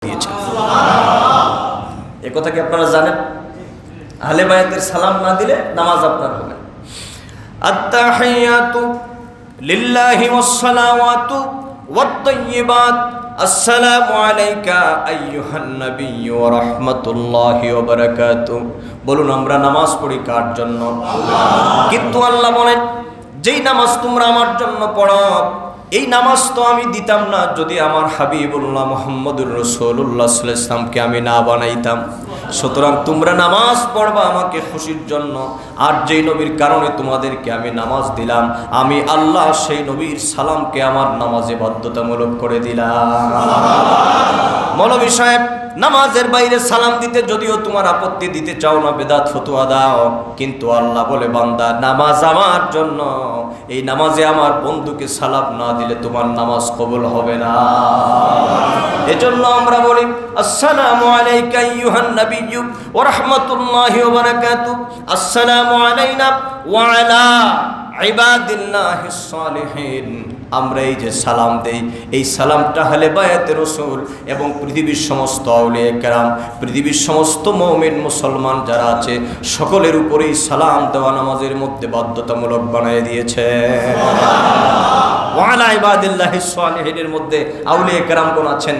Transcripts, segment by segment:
দিয়েছেন। এ কথা কি আপনারা জানেন? আহলে বায়াতের সালাম না দিলে নামাজ আপনার হবে না। আত্তাহিয়াতু লিল্লাহি ওয়াসসালাওয়াতু ওয়াত-তাইয়্যিবাত আসসালামু আলাইকা আইয়ুহান নাবিয়্যু ওয়া রাহমাতুল্লাহি ওয়া বারাকাতুহু। বলুন, আমরা নামাজ পড়ি কার জন্য? কিন্তু আল্লাহ বলেন, যেই নামাজ তোমরা আমার জন্য পড়ো, এই নামাজ তো আমি দিতাম না যদি আমার হাবিবুল্লাহ মুহাম্মদুর রাসূলুল্লাহ সাল্লাল্লাহু আলাইহি ওয়াসাল্লামকে আমি না বানাইতাম। সুতরাং তোমরা নামাজ পড়বা আমাকে খুশির জন্য, আর যেই নবীর কারণে তোমাদেরকে আমি নামাজ দিলাম, আমি আল্লাহ সেই নবীর সালামকে আমার নামাজে বাধ্যতামূলক করে দিলাম। মৌলভী সাহেব, নামাজের বাইরে সালাম দিতে যদিও তোমার আপত্তি, দিতে চাও না, বেদাত ফতোয়া দাও, কিন্তু আল্লাহ বলে, বান্দা নামাজ আমার জন্য, এই নামাজে আমার বন্ধুকে সালাম না দিলে তোমার নামাজ কবুল হবে না। এজন্য আমরা বলি, আসসালামু আলাইকা আইয়ুহান নাবিয়্যু ওয়া রাহমাতুল্লাহি ওয়া বারাকাতুহু, আসসালামু আলাইনা ওয়া আলা ইবাদিল্লাহিস সালিহিন। আমরা এই যে সালাম দেই, এই সালামটা আহলে বায়াতে রাসূল এবং পৃথিবীর সমস্ত আউলিয়া কেরাম, পৃথিবীর সমস্ত মুমিন মুসলমান যারা আছে, সকলের উপরেই সালাম দেওয়া নামাজের মধ্যে বাধ্যতামূলক বানিয়ে দিয়েছে। ওয়া আলা ইবাদিল্লাহিস সালিহিনের মধ্যে আউলিয়া কেরামগণ আছেন,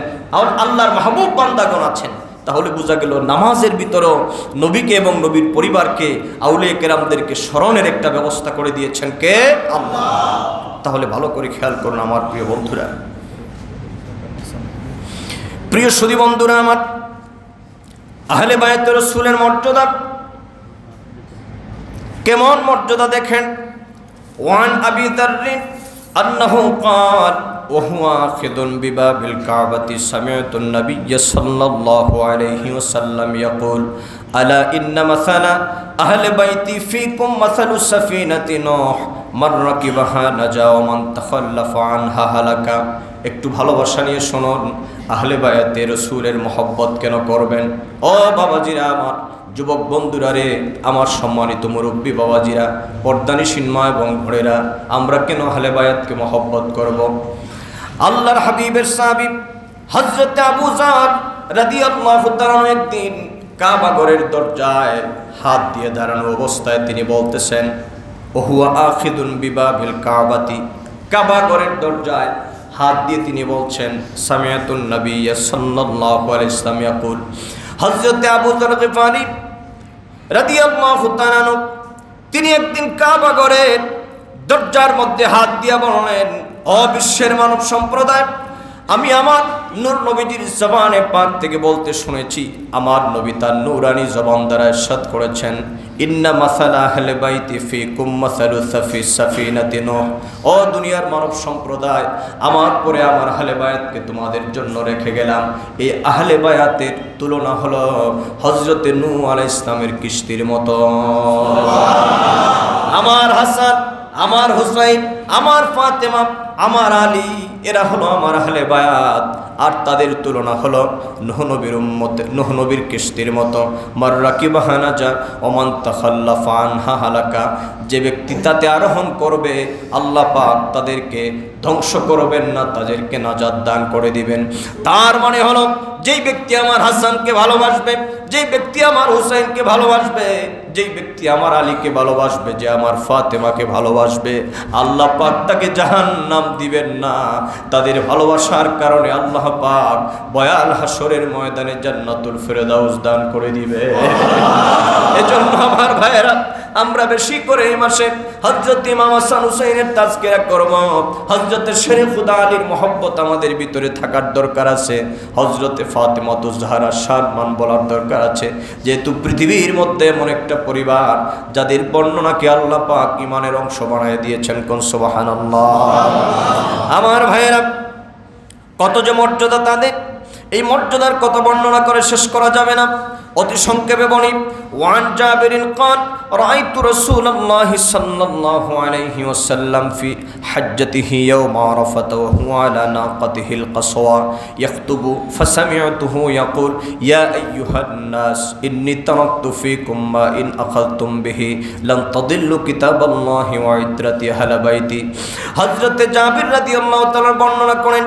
আল্লাহর মাহবুব বান্দাগণ আছেন। তাহলে বোঝা গেল নামাজের ভিতরেও নবীকে এবং নবীর পরিবারকে, আউলিয়া কেরামদেরকে স্মরণের একটা ব্যবস্থা করে দিয়েছেন কে? আল্লাহ। তাহলে ভালো করে খেয়াল করুন আমার প্রিয় বন্ধুরা, প্রিয় সুধী বন্ধুরা আমার, আহলে বায়াতে রাসূলের মর্যাদা কেমন মর্যাদা দেখেন। ওয়ান আবি যাররিন আন্নাহু ক্বাল ওয়া হুয়া আখিদুন বিবাবিল কাবাতি সামি'তুন নাবিয়্য সাল্লাল্লাহু আলাইহি ওয়াসাল্লাম ইয়াকুল আলা ইন্না মাসালা আহলে বাইতি ফীকুম মাসালু সাফিনাতি নূহ মান রাকিবাহা নাজা ওয়া মান তাখাল্লাফা আনহা হালাকা। একটু ভালোবাসা নিয়ে শুনুন, আহলে বায়াতে রাসূলের মহব্বত কেন করবেন? ও বাবাজিরা আমার, যুবক বন্ধুরা রে, আমার সম্মানিত মুরব্বী বাবাজিরা, পর্দানিশীন মা এবং ভোরেরা, আমরা কেন আহলে বায়াতকে মহব্বত করব? আল্লাহর হাবিবের সাহাবী হযরত আবু যার রাদিয়াল্লাহু তাআলা একদিন কাবা ঘরের দরজায় হাত দিয়ে দাঁড়ানো অবস্থায় তিনি বলতেছেন, ওহুয়া আখিদুন বিবাবিল কাবাতি, কাবা ঘরের দরজায় হাত দিয়ে তিনি বলছেন, সামি'তুন নাবিয়্য সাল্লাল্লাহু আলাইহি ওয়াসাল্লাম ইয়াকুল। হযরত আবু যার গিফারি রাদিয়াল্লাহু তাআলা তিনি একদিন কাবা ঘরের দরজার মধ্যে হাত দিয়ে বললেন, ও বিশ্বের মানব সম্প্রদায়, আমি আমার নূর নবীজির জবানে পাক থেকে বলতে শুনেছি, আমার নবী তার নূরানি জবান দ্বারা ইরশাদ করেছেন, ইন্না মাসালা আহলে বাইতি ফীকুম মাসালু সাফিনাতি নূহ। ও দুনিয়ার মানব সম্প্রদায়, আমার পরে আমার আহলে বায়াতকে তোমাদের জন্য রেখে গেলাম। এই আহলে বায়াতের তুলনা হলো হযরতে নূহ আলাইহিস সালামের কিস্তির মতো। আমার হাসান, আমার হুসাইন, আমার ফাতেমা, আমার আলী, এরা হলো আমার আহলে বায়াত, আর তাদের তুলনা হলো নূহ নবীর উম্মত, নূহ নবীর কিস্তির মতো। মার রাকিবাহা নাজা ওয়া মান তাখাল্লাফা আনহা হালাকা। যে ব্যক্তি তাতে আরোহণ করবে, আল্লাহ পাক তাদেরকে ধ্বংস করবেন না, তাদেরকে নাজাত দান করে দিবেন। তার মানে হলো, যেই ব্যক্তি আমার হাসানকে ভালোবাসবে, যেই ব্যক্তি আমার হুসাইনকে ভালোবাসবে, যেই ব্যক্তি আমার আলীকে ভালোবাসবে, যে আমার ফাতেমাকে ভালোবাসবে, আল্লাহ পাক তাকে জাহান্নাম দিবেন না। তাদের ভালোবাসার কারণে আল্লাহ পাক বয়াল হাসরের ময়দানে জান্নাতুল ফেরদাউস দান করে দিবে। এজন্য আমার ভাইয়েরা, আমরা বেশি করে এই মাসে হযরত ইমাম হাসান হুসাইনের তাজকিরা করব। হযরতের শেরে খুদা আলীর মহব্বত আমাদের ভিতরে থাকার দরকার আছে। হযরতে ফাতেমাতুজ জাহরার সম্মান বলার দরকার আছে। যেহেতু পৃথিবীর মধ্যে এমন একটা পরিবার যাদের বর্ণনাকে আল্লাহ পাক ঈমানের অংশ বানিয়ে দিয়েছেন, কোন সুবহানাল্লাহ। আমার ভাইয়েরা, কত যে মর্যাদা তাদের, এই মর্যাদার কত বর্ণনা করে শেষ করা যাবে না। অতি সংক্ষেপে বলি, ওয়ান জাবিরিন ক্বাল রাআইতু রাসূলুল্লাহি সাল্লাল্লাহু আলাইহি ওয়াসাল্লাম ফি হাজ্জাতিহি ইয়াওমা আরাফাত ওয়া হুয়া আলা নাকাতিহিল কাসওয়া ইয়াখতুবু ফাসামি'তুহু ইয়াকুল ইয়া আইয়ুহান নাস ইন্নী তারাকতু ফীকুম মা ইন আখাযতুম বিহি লান তাদিল্লু কিতাবাল্লাহি ওয়া ইত্রাতি আহলি বাইতি। হযরতে জাবির রাদিয়াল্লাহু তাআলা বর্ণনা করেন,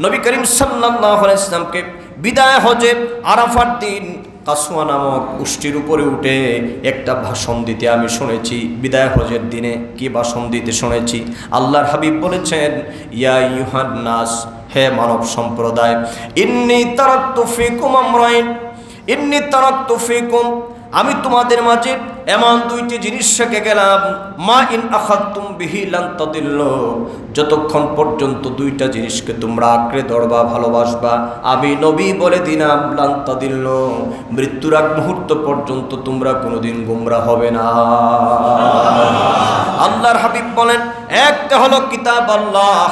নবী করিম সাল্লাল্লাহু আলাইহি ওয়াসাল্লামকে বিদায় হজে আরাফার দিন কাসওয়া নামক উষ্টির উপরে উঠে একটা ভাষণ দিতে আমি শুনেছি। বিদায় হজের দিনে কি ভাষণ দিতে শুনেছি? আল্লাহর হাবিব বলেছেন, ইয়া আইয়ুহান নাস, হে মানব সম্প্রদায়, ইন্নী তারাকতু ফীকুম আমরাইন, ইন্নী তারাকতু ফীকুম, আমি তোমাদের মাঝে এমন দুইটি জিনিস রেখে গেলাম, মা ইন আখাদতুম বিহি লান তাদিল্লু, যতক্ষণ পর্যন্ত দুইটা জিনিসকে তোমরা আঁকড়ে ধরবা, ভালোবাসবা, আমি নবী বলে দিলাম, লান তাদিল্লু, মৃত্যুর আগ মুহূর্ত পর্যন্ত তোমরা কোনোদিন গোমরা হবে না। আল্লাহর হাবিব বলেন, একটা হলো কিতাব আল্লাহ,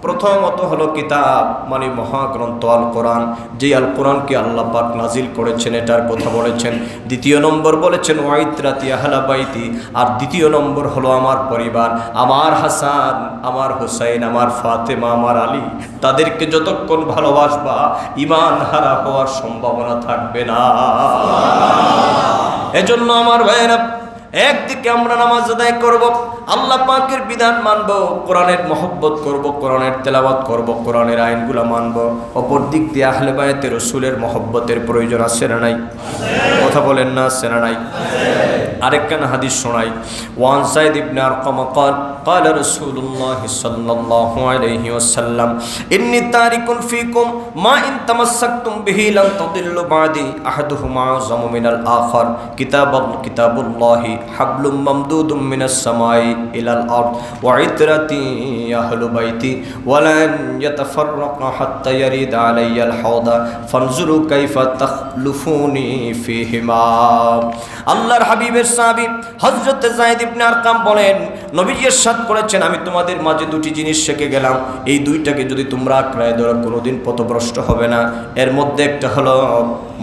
প্রথমত হলো কিতাব মানে মহাগ্রন্থ আল কোরআন, যে আল কোরআনকে আল্লাহ পাক নাজিল করেছেন এটার কথা বলেছেন। দ্বিতীয় নম্বর বলেছেন ওয়াইত্রাতি আহলা বাইতি, আর দ্বিতীয় নম্বর হলো আমার পরিবার, আমার হাসান, আমার হুসাইন, আমার ফাতেমা, আমার আলী, তাদেরকে যতক্ষণ ভালোবাসবা ঈমান হারা হওয়ার সম্ভাবনা থাকবে না। এজন্য আমার ভাইয়েরা, একদিকে আমরা নামাজ আদায় করব, আল্লাহ পাকের বিধান মানব, কোরআনের মহব্বত করব, কোরআনের তেলাওয়াত করব, কোরআনের আইনগুলো মানব। অপর দিক দিয়ে আহলে বায়তে রাসূলের মহব্বতের প্রয়োজন আছে না নাই? কথা বলেন না, আছে না নাই? আরেকখানা হাদিস শোনাই। ওয়ান সাইদ ইবনে আরকাম قال قال رسول الله صلى الله عليه وسلم إني تارك فيكم ما إن تمسكتم به لن تضلوا بعدي أحدهما أعظم من الآخر كتاب الله حبل ممدود من السماء إلى الأرض وعترتي أهل بيتي ولن يتفرق حتى يرد علي الحوض فانظروا كيف تخلفوني فيهما। আল্লাহর হাবিবের সাহাবী হযরত যায়েদ ইবনে আরকাম বলেন, নবীজি ইরশাদ করেছেন, আমি তোমাদের মাঝে দুটি জিনিস রেখে গেলাম, এই দুইটাকে যদি তোমরা আঁকড়ে ধরো কোনোদিন পথভ্রষ্ট হবে না। এর মধ্যে একটা হলো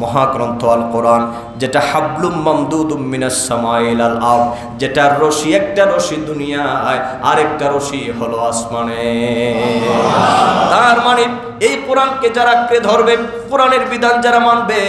মহাগ্রন্থ আল কোরআন, যেটা হাবলুম মামদুদুম মিনাস সামাই ইলাল আরদ, যেটার রশি, একটা রশি দুনিয়ায়, আরেকটা রশি হলো আসমানে। তার মানে এই কোরআনকে যারা আঁকড়ে ধরবে, কোরআনের বিধান যারা মানবে,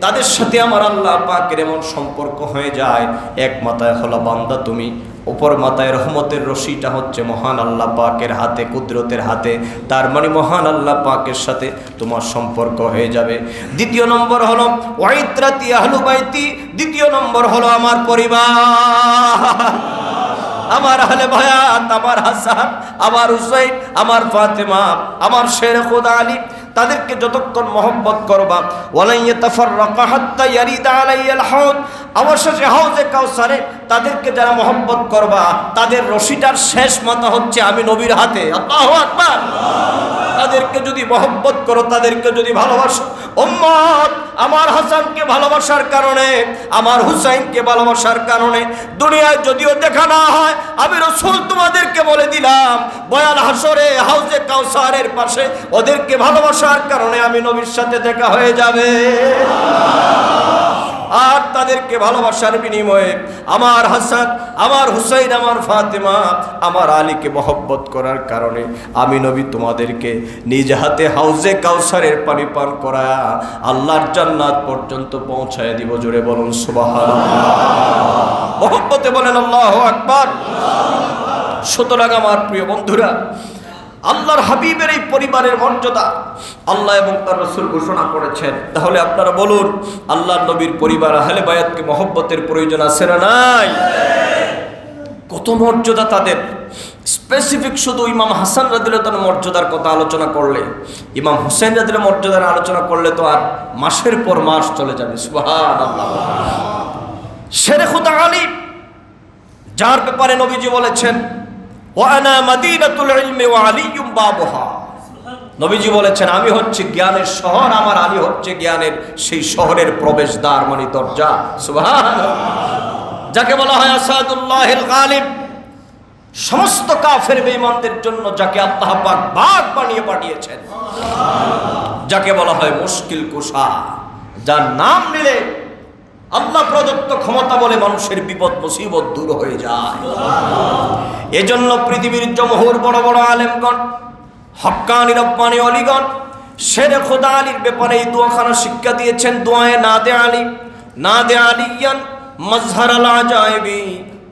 তাদের সাথে আমার আল্লাহ পাকের এমন সম্পর্ক হয়ে যায়, এক মাথায় হলো বান্দা তুমি, উপর মাথায় রহমতের রশিটা হচ্ছে মহান আল্লাহ পাকের হাতে, কুদরতের হাতে। তার মানে মহান আল্লাহ পাকের সাথে তোমার সম্পর্ক হয়ে যাবে। দ্বিতীয় নম্বর হলো ওয়াইত্রাতি আহলু বাইতি, দ্বিতীয় নম্বর হলো আমার পরিবার, আমার আহলে বায়াত, আমার হাসান, আমার হুসাইন, আমার ফাতেমা, আমার শের খুদা আলী, তাদেরকে যতক্ষণ মহব্বত করবা, ওয়ালা ইয়াতাফাররাকা হাত্তা ইয়ারিদা আলাইয়াল হাউদ, অবশেষে হাউজে কাউসারে তাদেরকে যারা মহব্বত করবা, তাদের রশিটার শেষ মাথা হচ্ছে আমি নবীর হাতে। আল্লাহু আকবার। তাদেরকে যদি মহব্বত করো, তাদেরকে যদি ভালোবাসো, উম্মত আমার হাসানকে ভালোবাসার কারণে, আমার হুসাইনকে ভালোবাসার কারণে দুনিয়ায় যদিও দেখা না হয়, আমি রাসূল তোমাদেরকে বলে দিলাম, বয়াল হাসরে হাউজে কাউসারের পাশে ওদেরকে ভালোবাসার কারণে আমি নবীর সাথে দেখা হয়ে যাবে। আর তাদেরকে ভালোবাসার বিনিময়ে আমার হাসান, আমার হুসাইন, আমার ফাতেমা, আমার আলীকে মহব্বত করার কারণে আমি নবী তোমাদেরকে নিজ হাতে হাউজে কাউসারের পানি পান করায়া আল্লাহর জান্নাত পর্যন্ত পৌঁছায় দিব। জোরে বলুন সুবহানাল্লাহ। মহব্বতে বলেন আল্লাহু আকবার। সুতরাং আমার প্রিয় বন্ধুরা, আল্লাহর হাবিবের এই পরিবারের মর্যাদা আল্লাহ এবং তার রাসূল ঘোষণা করেছেন। তাহলে আপনারা বলুন, আল্লাহর নবীর পরিবার আহলে বায়াতকে মহব্বতের প্রয়োজন আছে না নাই? কত মর্যাদা তাদের। স্পেসিফিক শুধু ইমাম হাসান রাদিয়াল্লাহু তাআলার মর্যাদার কথা আলোচনা করলে, ইমাম হুসাইন রাদিয়াল্লাহু মর্যাদার আলোচনা করলে তো আর মাসের পর মাস চলে যাবে। সুবহানাল্লাহ। শেরে খুদা আলী, যার ব্যাপারে নবীজি বলেছেন ওয়ানা মাদিনাতুল ইলমি ওয়া আলিয়্যুম বাবুহা, নবীজি বলেছেন আমি হচ্ছে জ্ঞানের শহর, আমার আলী হচ্ছে জ্ঞানের সেই শহরের প্রবেশদ্বার, মানে দরজা। সুবহানাল্লাহ। যাকে বলা হয় আসাদুল্লাহিল গালিব, সমস্ত কাফের বেঈমানদের জন্য যাকে আল্লাহ পাক বাগ বানিয়ে পাঠিয়েছেন, যাকে বলা হয় মুশকিল কুশা, যার নাম নিলে আল্লাহ প্রদত্ত ক্ষমতা বলে মানুষের বিপদ মুসিবত দূর হয়ে যায়। এজন্য পৃথিবীর জমহুর বড় বড় আলেমগণ, হক্কানি রব্বানি অলিগণ শেরে খোদা আলীর ব্যাপারে এই দোয়াখানা শিক্ষা দিয়েছেন। দোয়ায়ে নাদে আলী, নাদে আলিয়ান মাজহারাল আজাইবি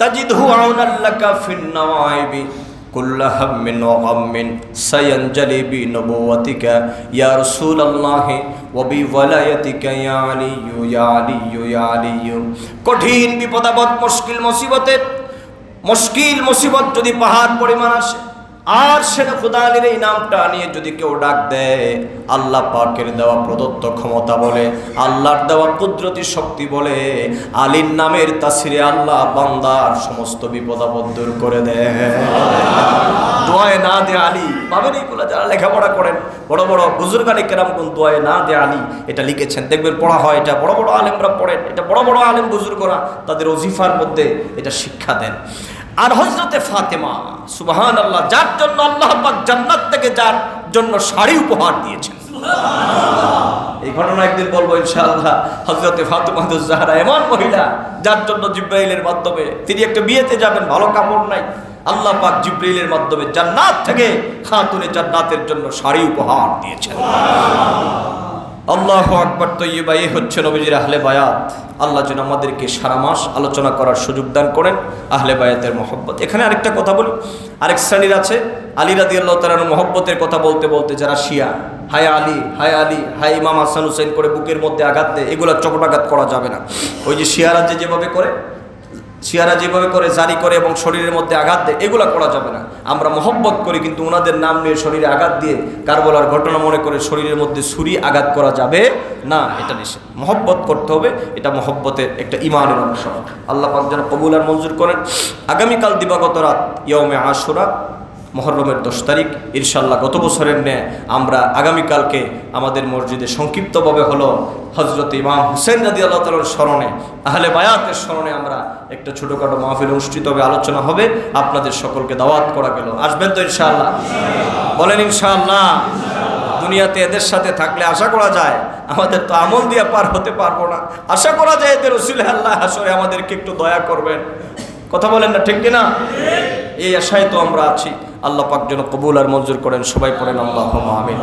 তাজিদহু আউনাল লাকা ফিন নওয়াইবি কুল্লা হাম্মিন ওয়া গাম্মিন সায়ানজালি বি নবুওয়াতিকা ইয়া রাসূলুল্লাহ وبولايتك يا علي يا علي يا علي কঠিন বিপদাপদ মুশকিল মুসিবত যদি পাহাড় পরিমাণ আসে আর সেটা খোদা আলীর এই নামটা নিয়ে যদি কেউ ডাক দেয়, আল্লাহ পাকের দেওয়া প্রদত্ত ক্ষমতা বলে, আল্লাহর দেওয়া কুদরতি শক্তি বলে, আলীর নামের তাসিরে আল্লাহ বান্দার সমস্ত বিপদাপদ দূর করে দেয়। দোয়ায়ে না দে আলী পাবেন, এইগুলো যারা লেখাপড়া করেন, বড় বড় বুজুর্গানে কেরাম কোন দোয়ায়ে না দে আলী এটা লিখেছেন, দেখবেন পড়া হয়, এটা বড় বড় আলেমরা পড়েন, এটা বড় বড় আলেম বুজুর্গরা তাদের ওজিফার মধ্যে এটা শিক্ষা দেন। আর হযরতে ফাতেমা সুবহানাল্লাহ, যার জন্য আল্লাহ পাক জান্নাত থেকে যার জন্য শাড়ি উপহার দিয়েছেন, এই ঘটনা একদিন বলবো ইনশাআল্লাহ। হযরতে ফাতেমা জাহরা এমন মহিলা যার জন্য জিবরাইলের মাধ্যমে তিনি একটা বিয়েতে যাবেন, ভালো কাপড় নাই, আল্লাহ পাক জিবরাইলের মাধ্যমে জান্নাত থেকে খাতুনে জান্নাতের জন্য শাড়ি উপহার দিয়েছেন। আল্লাহু আকবার। তৈয়বা, এই হচ্ছে নবীজির আহলে বায়াত। আল্লাহ যেন আমাদেরকে সারা মাস আলোচনা করার সুযোগ দান করেন আহলে বায়াতের মহব্বত। এখানে আরেকটা কথা বলি, আরেক শ্রেণীর আছে আলী রাদিয়াল্লাহু তাআলার মহব্বতের কথা বলতে বলতে যারা শিয়া, হায় আলী হায় আলী হায় ইমাম হাসান হুসেন করে বুকের মধ্যে আঘাত দেয়, এগুলো চপটাঘাত করা যাবে না। ওই যে শিয়ারা যেভাবে করে জারি করে এবং শরীরের মধ্যে আঘাত দেয়, এগুলা করা যাবে না। আমরা মহব্বত করি, কিন্তু ওনাদের নাম নিয়ে শরীরে আঘাত দিয়ে কারবালার ঘটনা মনে করে শরীরের মধ্যে ছুরি আঘাত করা যাবে না, এটা নিষেধ। মহব্বত করতে হবে, এটা মহব্বতের একটা ইমানের অংশ। আল্লাহ পাক যেন কবুল আর মঞ্জুর করেন। আগামীকাল দিবাগত রাত ইয়ৌমে আশুরা, মহররমের 10 তারিখ ইনশাআল্লাহ। গত বছরের ন্যায় আমরা আগামীকালকে আমাদের মসজিদে সংক্ষিপ্তভাবে হলো হযরত ইমাম হুসেন রাদিয়াল্লাহু তাআলার স্মরণে, আহলে বায়াতের স্মরণে আমরা একটা ছোটোখাটো মাহফিল অনুষ্ঠিত হবে, আলোচনা হবে। আপনাদের সকলকে দাওয়াত করা গেল, আসবেন তো ইনশাআল্লাহ? বলেন ইনশাআল্লাহ। দুনিয়াতে এদের সাথে থাকলে আশা করা যায় আমাদের তো আমল দিয়ে পার হতে পারবো না, আশা করা যায় এদের রাসূল আল্লাহ হাসরে আমাদেরকে একটু দয়া করবেন। কথা বলেন না, ঠিক কিনা? এই আশায় তো আমরা আছি। আল্লাহ পাক যেন কবুল আর মঞ্জুর করেন। সবাই পড়েন আল্লাহুম্মা আমিন।